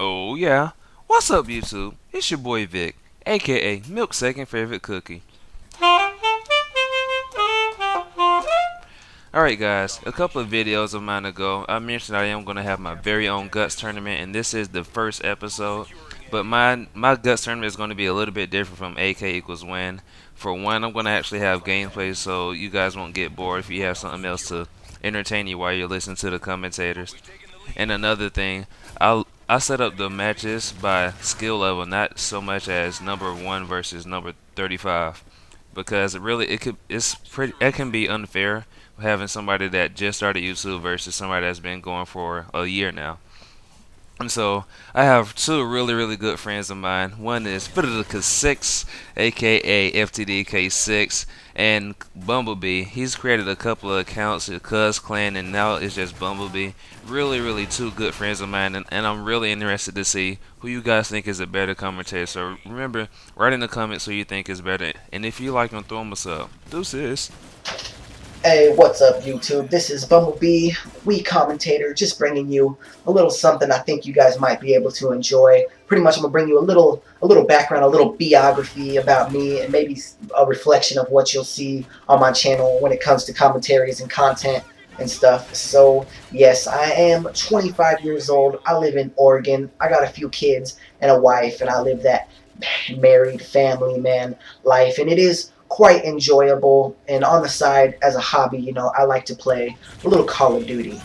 Oh yeah. What's up YouTube? It's your boy Vic, aka Milk's second favorite cookie. Alright guys, a couple of videos of mine ago, I mentioned I am going to have my very own Guts tournament, and this is the first episode. But my Guts tournament is going to be a little bit different from AK equals win. For one, I'm going to actually have gameplay so you guys won't get bored if you have something else to entertain you while you're listening to the commentators. And another thing, I set up the matches by skill level, not so much as number 1 versus number 35, because it can be unfair having somebody that just started YouTube versus somebody that's been going for a year now. And so I have two really good friends of mine. One is FTDK6, aka FTDK6, and Bumblebee. He's created a couple of accounts at Cuz Clan, and now it's just Bumblebee. Really two good friends of mine, and I'm really interested to see who you guys think is a better commentator. So remember, write in the comments who you think is better, and if you like them, throw them a sub. Deuces. Hey, what's up, YouTube? This is Bumblebee, Wii commentator, just bringing you a little something I think you guys might be able to enjoy. Pretty much, I'm gonna bring you a little background, a little biography about me, and maybe a reflection of what you'll see on my channel when it comes to commentaries and content and stuff. So, yes, I am 25 years old. I live in Oregon. I got a few kids and a wife, and I live that married family man life, and it is quite enjoyable. And on the side, as a hobby, I like to play a little Call of Duty.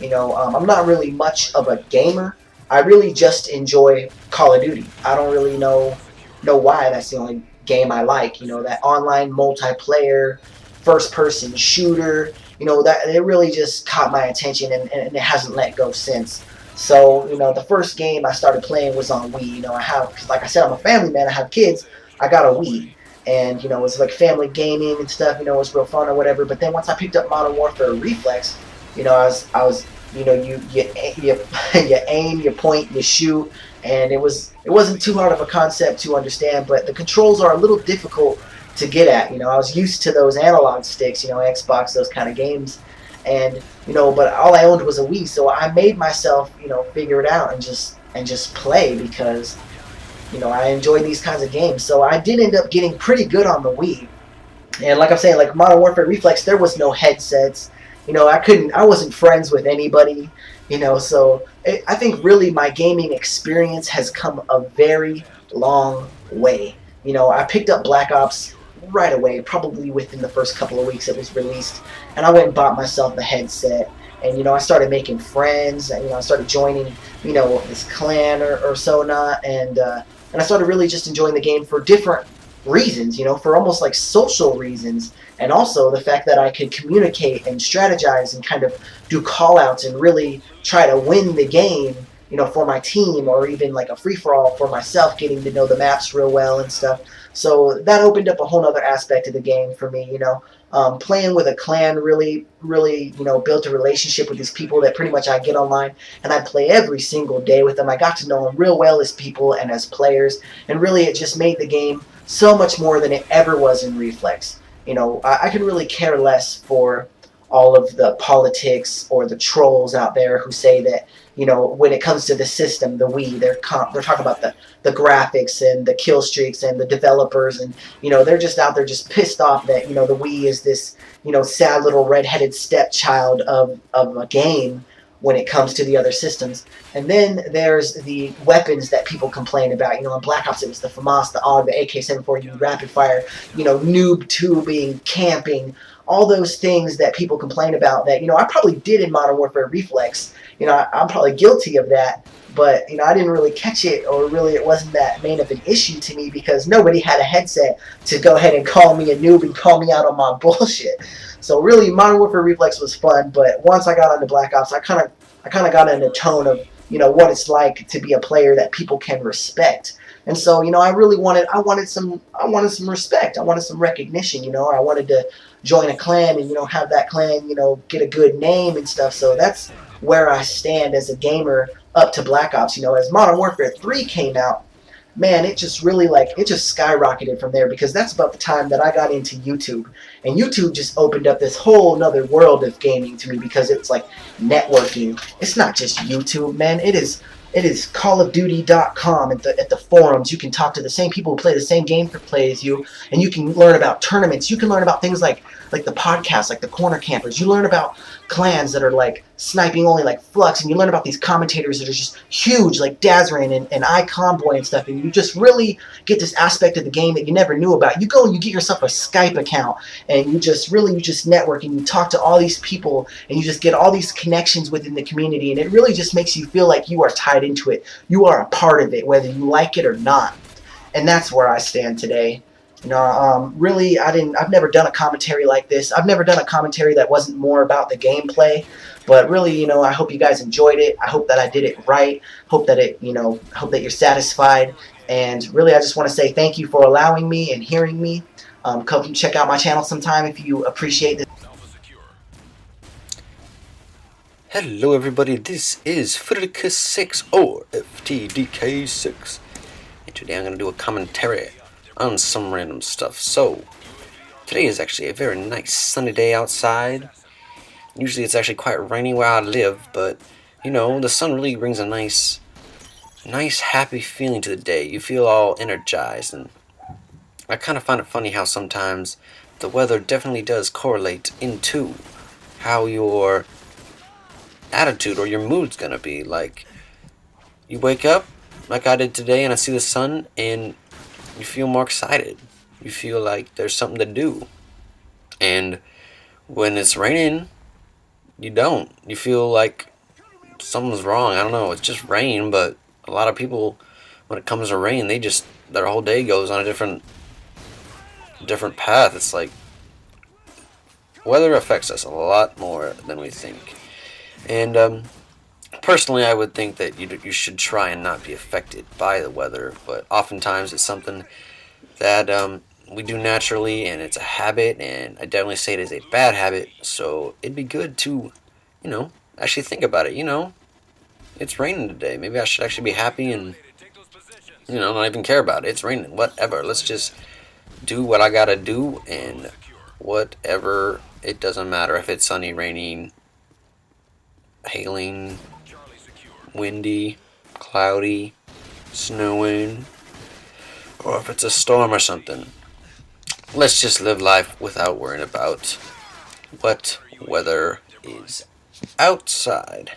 I'm not really much of a gamer. I really just enjoy Call of Duty. I don't really know why. That's the only game I like. That online multiplayer, first-person shooter. That it really just caught my attention, and it hasn't let go since. So, the first game I started playing was on Wii. Because like I said, I'm a family man. I have kids. I got a Wii. And, it's like family gaming and stuff, it was real fun or whatever. But then once I picked up Modern Warfare Reflex, I was you you aim, you point, you shoot, and it wasn't too hard of a concept to understand, but the controls are a little difficult to get at. I was used to those analog sticks, Xbox, those kind of games. And, but all I owned was a Wii, so I made myself, figure it out and just play, because I enjoy these kinds of games. So I did end up getting pretty good on the Wii. And like I'm saying, like Modern Warfare Reflex, there was no headsets. I wasn't friends with anybody. So I think really my gaming experience has come a very long way. I picked up Black Ops right away, probably within the first couple of weeks it was released. And I went and bought myself the headset. And, I started making friends. And, I started joining, this clan or so not. And I started really just enjoying the game for different reasons, for almost like social reasons. And also the fact that I could communicate and strategize and kind of do call-outs and really try to win the game, for my team, or even like a free-for-all for myself, getting to know the maps real well and stuff. So that opened up a whole other aspect of the game for me, playing with a clan really, built a relationship with these people that pretty much I get online, and I play every single day with them. I got to know them real well as people and as players, and really it just made the game so much more than it ever was in Reflex. I could really care less for all of the politics or the trolls out there who say that, when it comes to the system, the Wii, they're talking about the graphics and the kill streaks and the developers, and, they're just out there just pissed off that, the Wii is this, sad little red-headed stepchild of a game when it comes to the other systems. And then there's the weapons that people complain about. In Black Ops it was the FAMAS, the AUG, the AK-74, rapid fire, noob tubing, camping, all those things that people complain about that, I probably did in Modern Warfare Reflex. I'm probably guilty of that, but, I didn't really catch it, or really it wasn't that main of an issue to me, because nobody had a headset to go ahead and call me a noob and call me out on my bullshit. So really, Modern Warfare Reflex was fun, but once I got onto Black Ops, I kind of got in a tone of, what it's like to be a player that people can respect. And so, I really I wanted some respect. I wanted some recognition. I wanted to join a clan and, have that clan, get a good name and stuff. So that's where I stand as a gamer up to Black Ops. As Modern Warfare 3 came out, man, it just really, it just skyrocketed from there, because that's about the time that I got into YouTube. And YouTube just opened up this whole nother world of gaming to me, because it's like networking. It's not just YouTube, man. It is It is callofduty.com at the forums. You can talk to the same people who play the same game for play as you, and you can learn about tournaments. You can learn about things like the podcast, like the corner campers. You learn about clans that are like sniping only, like Flux, and you learn about these commentators that are just huge, like Dazran and Icon Boy and stuff, and you just really get this aspect of the game that you never knew about. You go and you get yourself a Skype account, and you just network, and you talk to all these people, and you just get all these connections within the community, and it really just makes you feel like you are tied into it. You are a part of it, whether you like it or not. And that's where I stand today. Really, I've never done a commentary like this. I've never done a commentary that wasn't more about the gameplay. But really, I hope you guys enjoyed it. I hope that I did it right. Hope that you're satisfied. And really, I just want to say thank you for allowing me and hearing me. Come check out my channel sometime if you appreciate this. Hello everybody, this is FTDK6 or FTDK6, and today I'm going to do a commentary on some random stuff. So, today is actually a very nice sunny day outside. Usually it's actually quite rainy where I live, but the sun really brings a nice happy feeling to the day. You feel all energized, and I kind of find it funny how sometimes the weather definitely does correlate into how your attitude or your mood's gonna be. Like, you wake up like I did today and I see the sun and you feel more excited. You feel like there's something to do. And when it's raining, you don't. You feel like something's wrong. I don't know, it's just rain, but a lot of people, when it comes to rain, their whole day goes on a different path. It's like weather affects us a lot more than we think. And personally, I would think that you should try and not be affected by the weather, but oftentimes it's something that we do naturally, and it's a habit, and I definitely say it is a bad habit, so it'd be good to, actually think about it. It's raining today. Maybe I should actually be happy and, not even care about it. It's raining, whatever. Let's just do what I gotta do, and whatever, it doesn't matter if it's sunny, raining, hailing, windy, cloudy, snowing, or if it's a storm or something. Let's just live life without worrying about what weather is outside.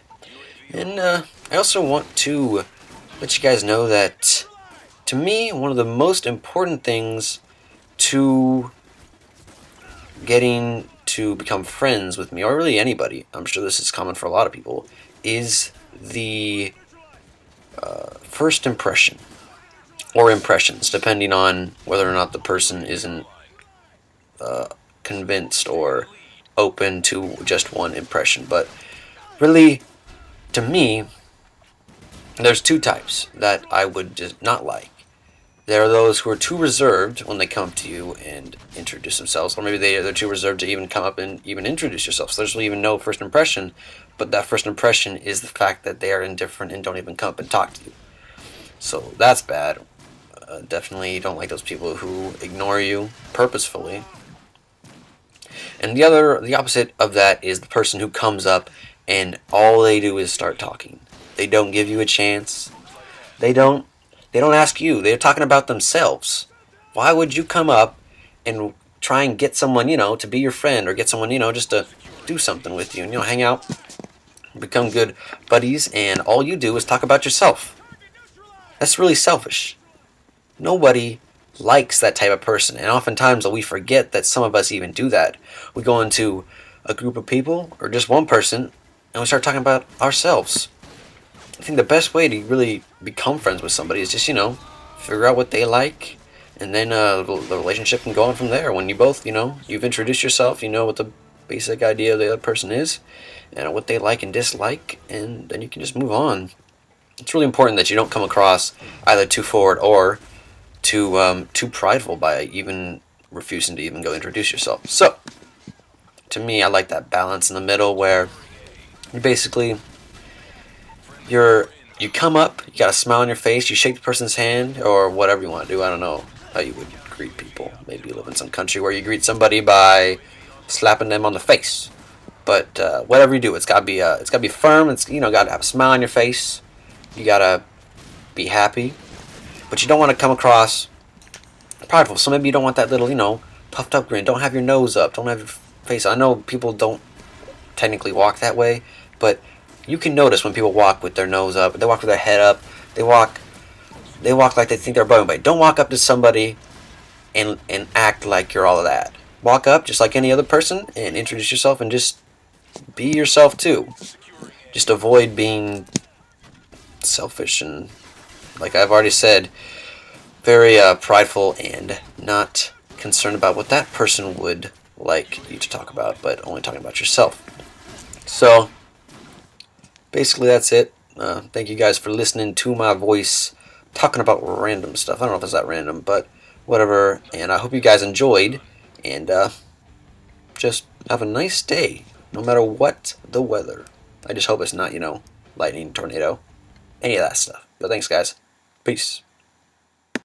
And I also want to let you guys know that, to me, one of the most important things to getting to become friends with me, or really anybody, I'm sure this is common for a lot of people, is the first impression, or impressions, depending on whether or not the person isn't convinced or open to just one impression. But really, to me, there's two types that I would just not like. There are those who are too reserved when they come to you and introduce themselves, or maybe they're too reserved to even come up and even introduce yourself. So there's really even no first impression, but that first impression is the fact that they are indifferent and don't even come up and talk to you. So that's bad. Definitely don't like those people who ignore you purposefully. And the opposite of that is the person who comes up and all they do is start talking. They don't give you a chance. They don't ask you. They're talking about themselves. Why would you come up and try and get someone, to be your friend, or get someone, just to do something with you and, hang out, become good buddies, and all you do is talk about yourself? That's really selfish. Nobody likes that type of person, and oftentimes we forget that some of us even do that. We go into a group of people, or just one person, and we start talking about ourselves. I think the best way to really become friends with somebody is just, figure out what they like, and then the relationship can go on from there. When you both, you've introduced yourself, you know what the basic idea of the other person is, and what they like and dislike, and then you can just move on. It's really important that you don't come across either too forward or too prideful by even refusing to even go introduce yourself. So, to me, I like that balance in the middle where you basically, you come up, you got a smile on your face, you shake the person's hand, or whatever you want to do. I don't know how you would greet people. Maybe you live in some country where you greet somebody by slapping them on the face. But whatever you do, it's gotta be firm. It's got to have a smile on your face, You gotta be happy, but you don't want to come across prideful. So maybe you don't want that little, puffed up grin. Don't have your nose up. Don't have your face. I know people don't technically walk that way, but you can notice when people walk with their nose up. They walk with their head up. They walk like they think they're above everybody. Don't walk up to somebody and act like you're all of that. Walk up just like any other person and introduce yourself and just be yourself too. Just avoid being selfish and, like I've already said, very prideful and not concerned about what that person would like you to talk about, but only talking about yourself. So basically that's it. Thank you guys for listening to my voice talking about random stuff. I don't know if it's that random, but whatever. And I hope you guys enjoyed, and just have a nice day no matter what the weather. I just hope it's not, lightning, tornado, any of that stuff. But thanks, guys. Peace.